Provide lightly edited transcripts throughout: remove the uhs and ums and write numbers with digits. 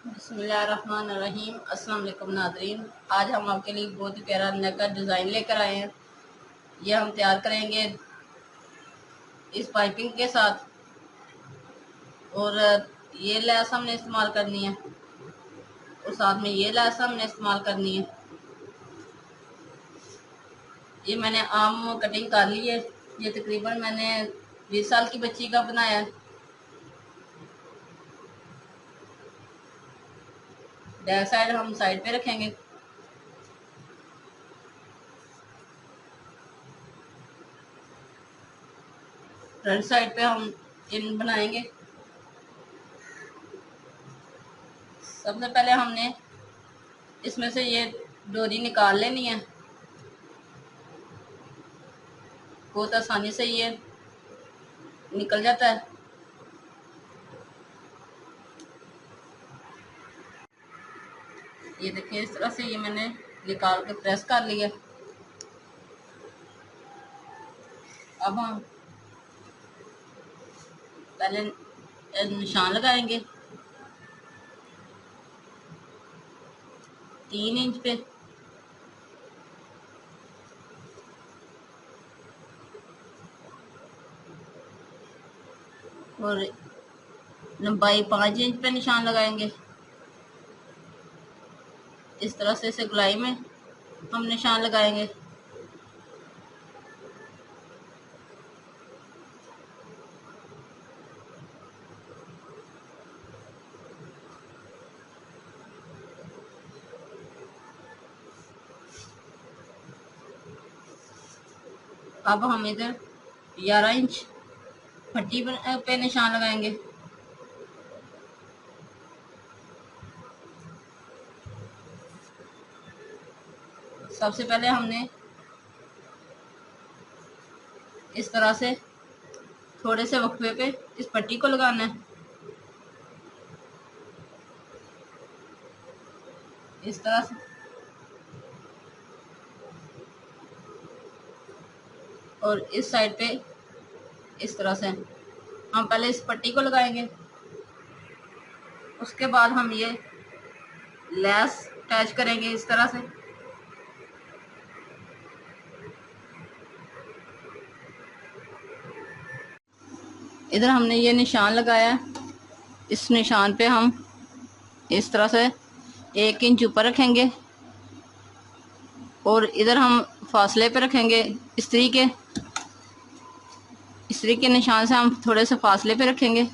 बिस्मिल्लाहिर्रहमानिर्रहीम। अस्सलाम वालेकुम नाज़रीन, आज हम आपके लिए बहुत ही प्यारा नेक का डिज़ाइन लेकर आए हैं। ये हम तैयार करेंगे इस पाइपिंग के साथ, और ये लैस हमने इस्तेमाल करनी है और साथ में ये लैस हमने इस्तेमाल करनी है। ये मैंने आम कटिंग कर ली है। ये तकरीबन मैंने 20 साल की बच्ची का बनाया है। बैक साइड हम साइड पे रखेंगे। फ्रंट साइड पे हम इन बनाएंगे। सबसे पहले हमने इसमें से ये डोरी निकाल लेनी है। बहुत आसानी से ये निकल जाता है। ये देखिए, इस तरह से ये मैंने निकाल के प्रेस कर लिया। अब हम पहले निशान लगाएंगे 3 इंच पे। और लंबाई 5 इंच पे निशान लगाएंगे। इस तरह से इसे गोलाई में हम निशान लगाएंगे। अब हम इधर 11 इंच पट्टी पे निशान लगाएंगे। सबसे पहले हमने इस तरह से थोड़े से वक्फे पे इस पट्टी को लगाना है, इस तरह से। और इस साइड पे इस तरह से हम पहले इस पट्टी को लगाएंगे। उसके बाद हम ये लैस अटैच करेंगे इस तरह से। इधर हमने ये निशान लगाया है। इस निशान पे हम इस तरह से 1 इंच ऊपर रखेंगे और इधर हम फासले पे रखेंगे। इस्त्री के निशान से हम थोड़े से फासले पे रखेंगे।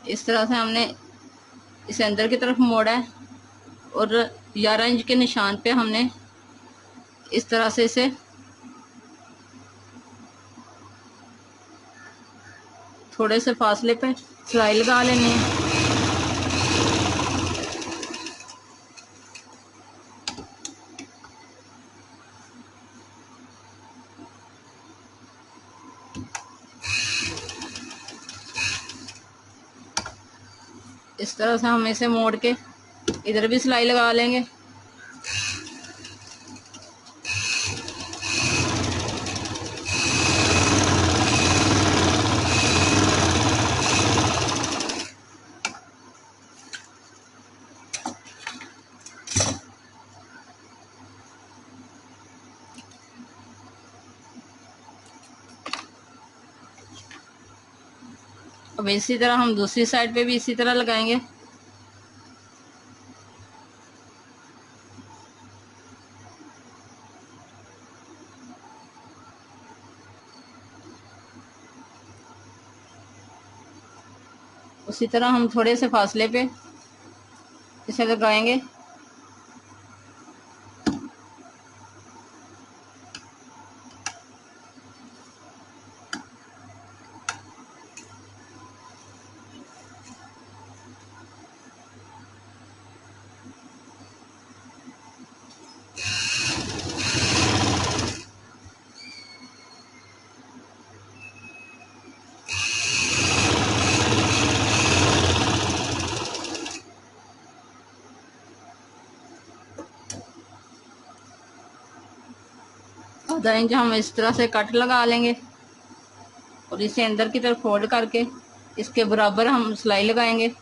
इस तरह से हमने इसे अंदर की तरफ मोड़ा है और 11 इंच के निशान पे हमने इस तरह से इसे थोड़े से फासले पे सिलाई लगा लेनी है। इस तरह से हम इसे मोड़ के इधर भी सिलाई लगा लेंगे। अब इसी तरह हम दूसरी साइड पे भी इसी तरह लगाएंगे। उसी तरह हम थोड़े से फासले पे इसे लगाएंगे। आधा इंच हम इस तरह से कट लगा लेंगे और इसे अंदर की तरफ फोल्ड करके इसके बराबर हम सिलाई लगाएंगे।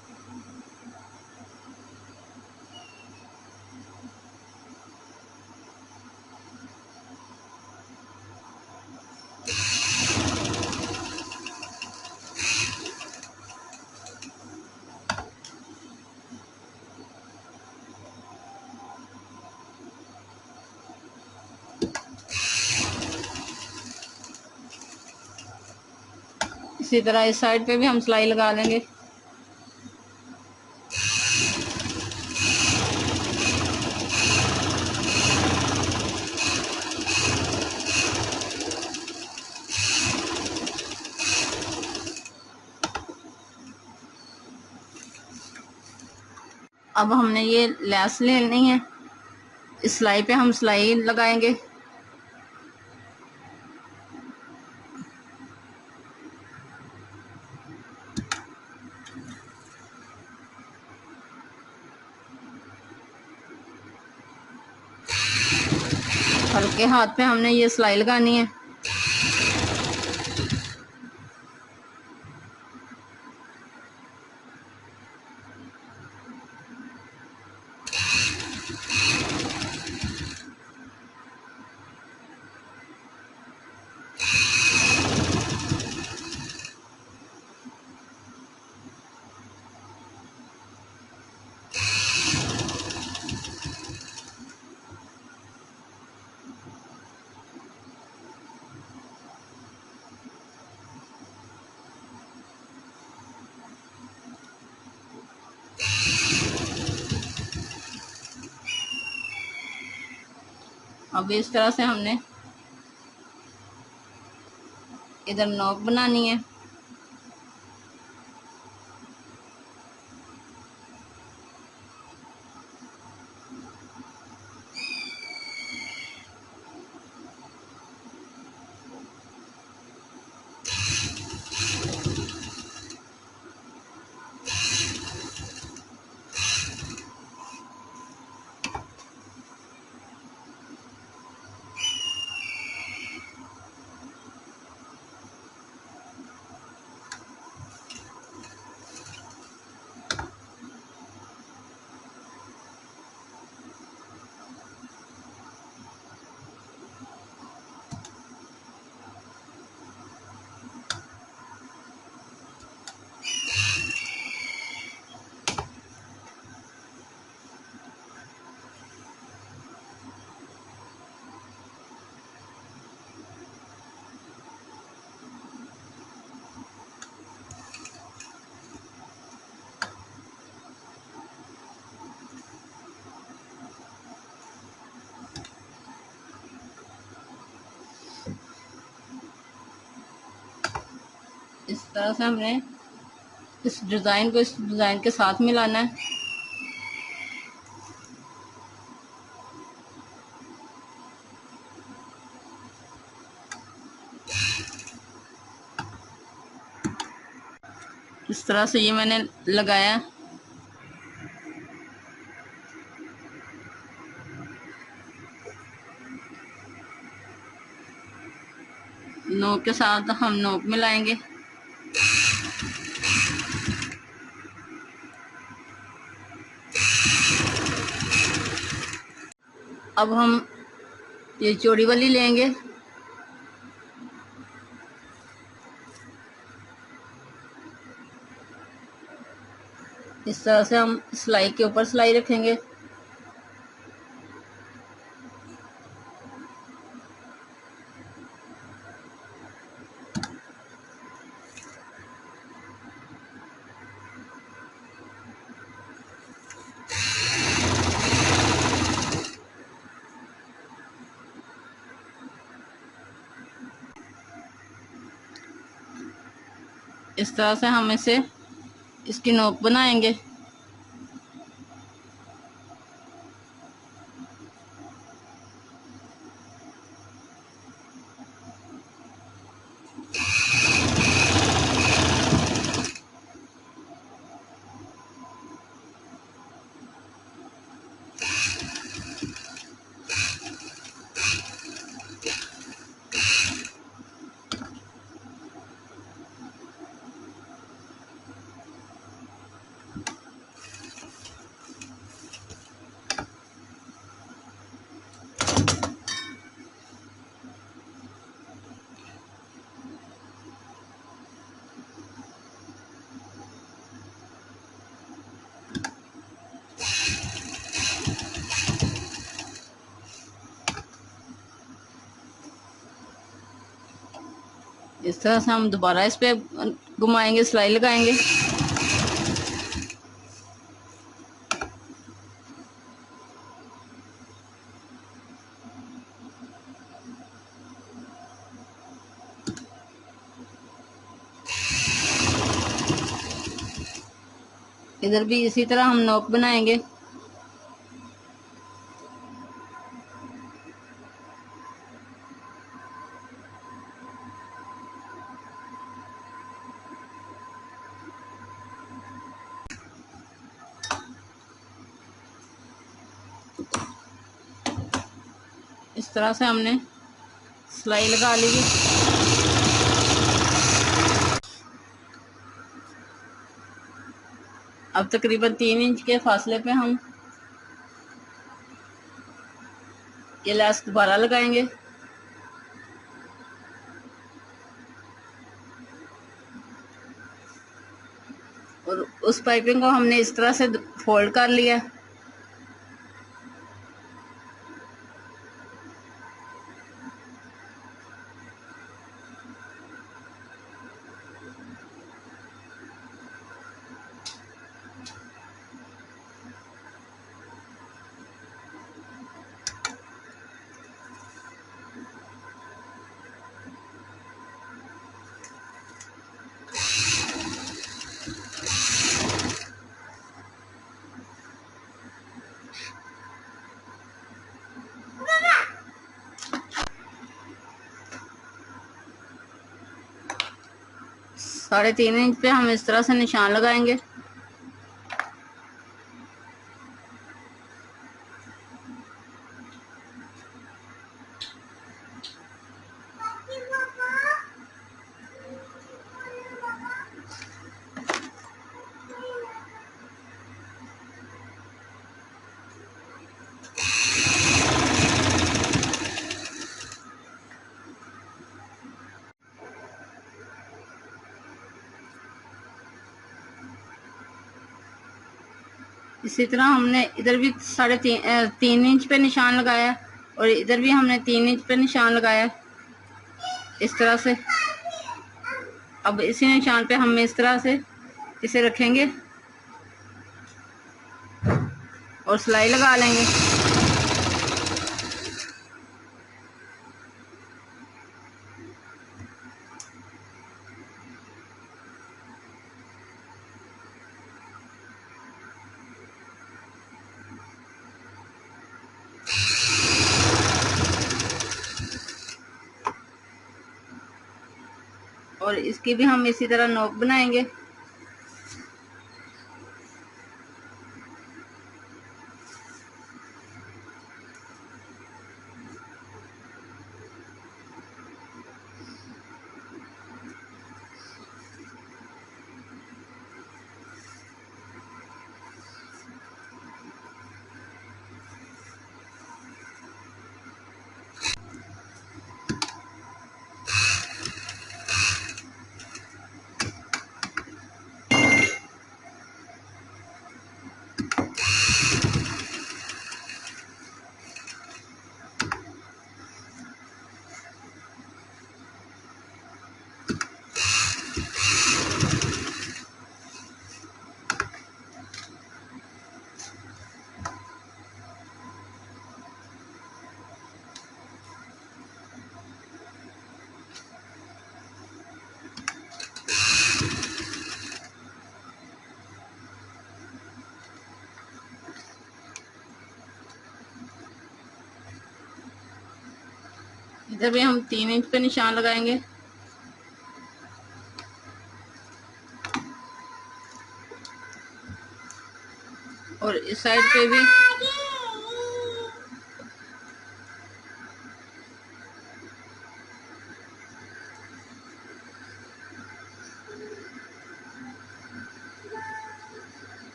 इसी तरह इस साइड पे भी हम सिलाई लगा लेंगे। अब हमने ये लैस ले लेनी है, इस सिलाई पे हम सिलाई लगाएंगे। हल्के हाथ पे हमने ये सिलाई लगानी है। अब इस तरह से हमने इधर नोक बनानी है। इस तरह से हमने इस डिज़ाइन को इस डिज़ाइन के साथ मिलाना है। इस तरह से ये मैंने लगाया। नोक के साथ हम नोक मिलाएंगे। अब हम ये चौड़ी वाली लेंगे। इस तरह से हम सिलाई के ऊपर सिलाई रखेंगे। इस तरह से हम इसे इसकी नोक बनाएंगे। इस तरह से हम दोबारा इस पे घुमाएंगे, सिलाई लगाएंगे। इधर भी इसी तरह हम नोक बनाएंगे। इस तरह से हमने सिलाई लगा ली है। अब तकरीबन 3 इंच के फासले पे हम ये लैस दोबारा लगाएंगे। और उस पाइपिंग को हमने इस तरह से फोल्ड कर लिया। साढ़े 3 इंच पे हम इस तरह से निशान लगाएंगे। इसी तरह हमने इधर भी 3.5 इंच पे निशान लगाया और इधर भी हमने 3 इंच पे निशान लगाया इस तरह से। अब इसी निशान पे हम इस तरह से इसे रखेंगे और सिलाई लगा लेंगे। और इसकी भी हम इसी तरह नोक बनाएंगे। इधर भी हम 3 इंच पे निशान लगाएंगे। और इस साइड पे भी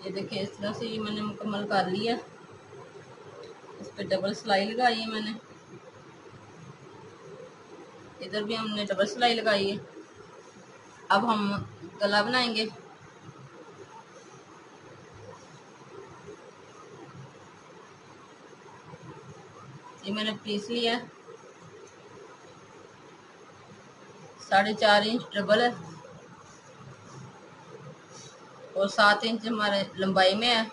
ये देखिए इस तरह से ये मैंने मुकम्मल कर लिया। इस पे डबल सिलाई लगाई है मैंने। इधर भी हमने डबल सिलाई लगाई है। अब हम गला बनाएंगे। ये मैंने पीस लिया है। 4.5 इंच डबल है और 7 इंच हमारे लंबाई में है।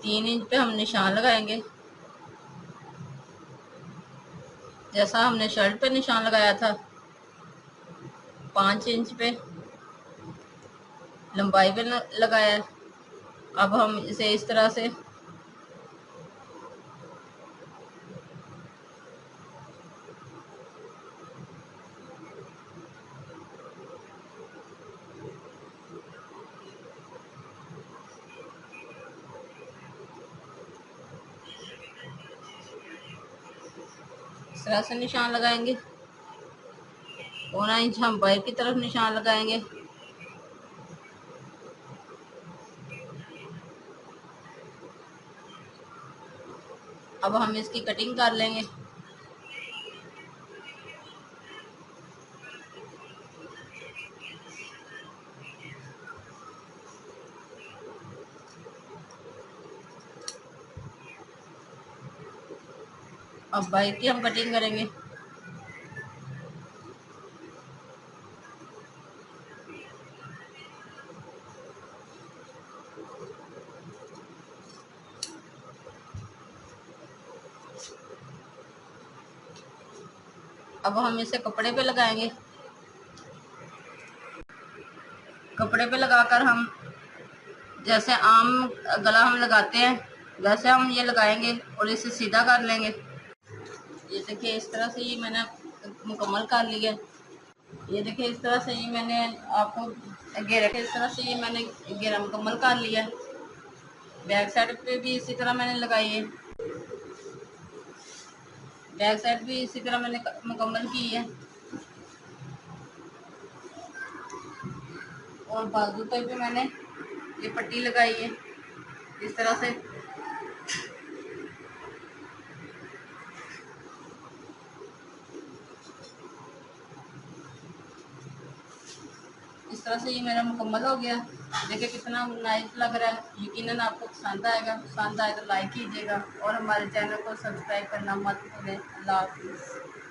3 इंच पे हम निशान लगाएंगे, जैसा हमने शर्ट पे निशान लगाया था। 5 इंच पे लंबाई पे लगाया है। अब हम इसे इस तरह से इस तरह से निशान लगाएंगे। 1.25 इंच हम बाहर की तरफ निशान लगाएंगे। अब हम इसकी कटिंग कर लेंगे। अब बाहर की हम कटिंग करेंगे। अब हम इसे कपड़े पे लगाएंगे। कपड़े पे लगाकर हम जैसे आम गला हम लगाते हैं वैसे हम ये लगाएंगे और इसे सीधा कर लेंगे। ये देखिए इस तरह से ये मैंने मुकम्मल कर लिया। ये देखिए इस तरह से ये मैंने आपको घेरा के इस तरह से ये मैंने घेरा मुकम्मल कर लिया। बैक साइड पे भी इसी तरह मैंने लगाई है। बैक साइड भी इसी तरह मैंने मुकम्मल की है और बाजू पर भी मैंने ये पट्टी लगाई है इस तरह से। इस तरह से ये मेरा मुकम्मल हो गया। देखिए कितना नाइस लग रहा है। यकीनन आपको पसंद आएगा। पसंद आए तो लाइक कीजिएगा और हमारे चैनल को सब्सक्राइब करना मत भूलें। अल्लाह हाफिज़।